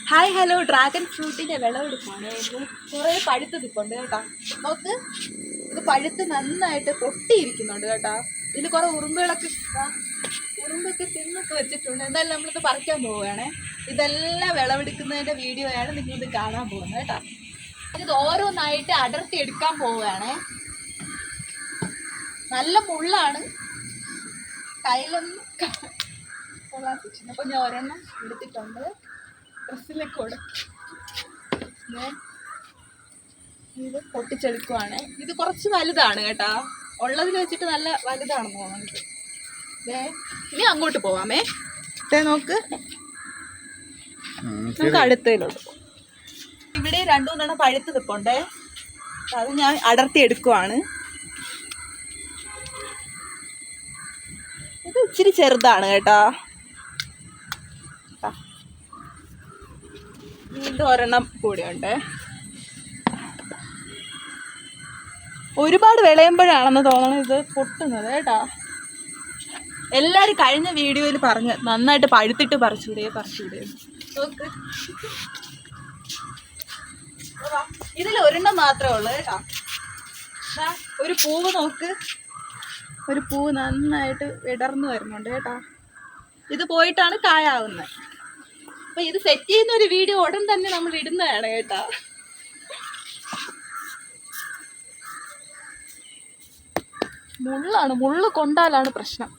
Hi hello, dragon ഫ്രൂട്ടിൻ്റെ വിളവെടുപ്പാണ്. ഇത് കുറേ പഴുത്ത് നിൽപ്പുണ്ട് കേട്ടോ. നമുക്ക് ഇത് പഴുത്ത് നന്നായിട്ട് പൊട്ടിയിരിക്കുന്നുണ്ട് കേട്ടോ. ഇതിൽ കുറേ ഉറുമ്പൊക്കെ തിന്നൊക്കെ വെച്ചിട്ടുണ്ട്. എന്തായാലും നമ്മളിത് പറിക്കാൻ പോവുകയാണേ. ഇതെല്ലാം വിളവെടുക്കുന്നതിൻ്റെ വീഡിയോയാണ് നിങ്ങളിത് കാണാൻ പോകുന്നത് കേട്ടോ. ഇത് ഓരോന്നായിട്ട് അടർത്തി എടുക്കാൻ പോവുകയാണേ. നല്ല മുള്ളാണ്, കയ്യിലൊന്നും കൊള്ളാൻ സൂക്ഷിച്ചു. അപ്പോൾ ഞാൻ ഒരെണ്ണം എടുത്തിട്ടുണ്ട്. ഡ്രസ്സിലേക്കൂടെ ഞാൻ ഇത് പൊട്ടിച്ചെടുക്കുവാണ്. ഇത് കുറച്ച് വലുതാണ് കേട്ടോ. ഉള്ളതിൽ വെച്ചിട്ട് നല്ല വലുതാണെന്ന് തോന്നുന്നത്. ഇനി അങ്ങോട്ട് പോവാമേ. നോക്ക്, നമുക്ക് അടുത്തതിലോട്ട് പോകാം. ഇവിടെ 2-3 പഴുത്ത് നിൽപ്പുണ്ടേ. അത് ഞാൻ അടർത്തി എടുക്കുവാണ്. ഇത് ഇച്ചിരി ചെറുതാണ് കേട്ടോ. വീണ്ടും ഒരെണ്ണം കൂടിയുണ്ട്. ഒരുപാട് വിളയുമ്പോഴാണെന്ന് തോന്നണം ഇത് പൊട്ടുന്നത് കേട്ടോ. എല്ലാവരും കഴിഞ്ഞ വീഡിയോയിൽ പറഞ്ഞ് നന്നായിട്ട് പഴുത്തിട്ട് പറിച്ചൂടെ. നോക്ക്, ഇതിൽ ഒരെണ്ണം മാത്രമേ ഉള്ളൂ കേട്ടോ. ഒരു പൂവ് നോക്ക്, ഒരു പൂവ് നന്നായിട്ട് വിടർന്നു വരുന്നുണ്ട് കേട്ടോ. ഇത് പോയിട്ടാണ് കായാവുന്നത്. അപ്പോൾ ഇത് സെറ്റ് ചെയ്യുന്ന ഒരു വീഡിയോ ഉടൻ തന്നെ നമ്മൾ ഇടുന്നതാണ് കേട്ടോ. മുള്ള് കൊണ്ടാലാണ് പ്രശ്നം.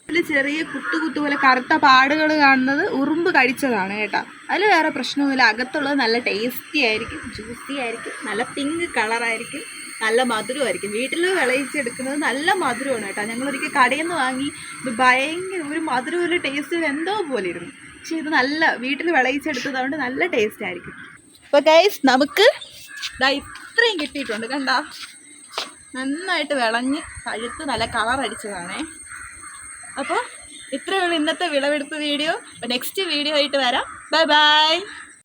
ഇതിൽ ചെറിയ കുത്തു പോലെ കറുത്ത പാടുകൾ കാണുന്നത് ഉറുമ്പ് കടിച്ചതാണ് കേട്ടോ. അതിൽ വേറെ പ്രശ്നമൊന്നുമില്ല. അകത്തുള്ളത് നല്ല ടേസ്റ്റി ആയിരിക്കും, ജ്യൂസി ആയിരിക്കും, നല്ല പിങ്ക് കളറായിരിക്കും, നല്ല മധുരമായിരിക്കും. വീട്ടിൽ വിളയിച്ചെടുക്കുന്നത് നല്ല മധുരമാണ് കേട്ടോ. ഞങ്ങളൊരിക്കൽ കടയിൽ നിന്ന് വാങ്ങി. ഇത് ഭയങ്കര ഒരു മധുരമില്ല, ടേസ്റ്റ് എന്തോ പോലെ ഇരുന്നു. പക്ഷെ ഇത് നല്ല വീട്ടിൽ വിളയിച്ചെടുത്തതുകൊണ്ട് നല്ല ടേസ്റ്റ് ആയിരിക്കും. അപ്പോൾ ഗൈസ്, നമുക്ക് ഇത്രയും കിട്ടിയിട്ടുണ്ട് കണ്ടോ. നന്നായിട്ട് വിളഞ്ഞ് പഴുത്ത് നല്ല കളർ അടിച്ചതാണേ. അപ്പോൾ ഇത്രയേ ഉള്ളൂ ഇന്നത്തെ വിളവെടുപ്പ് വീഡിയോ. അപ്പോൾ നെക്സ്റ്റ് വീഡിയോ ആയിട്ട് വരാം. Bye bye.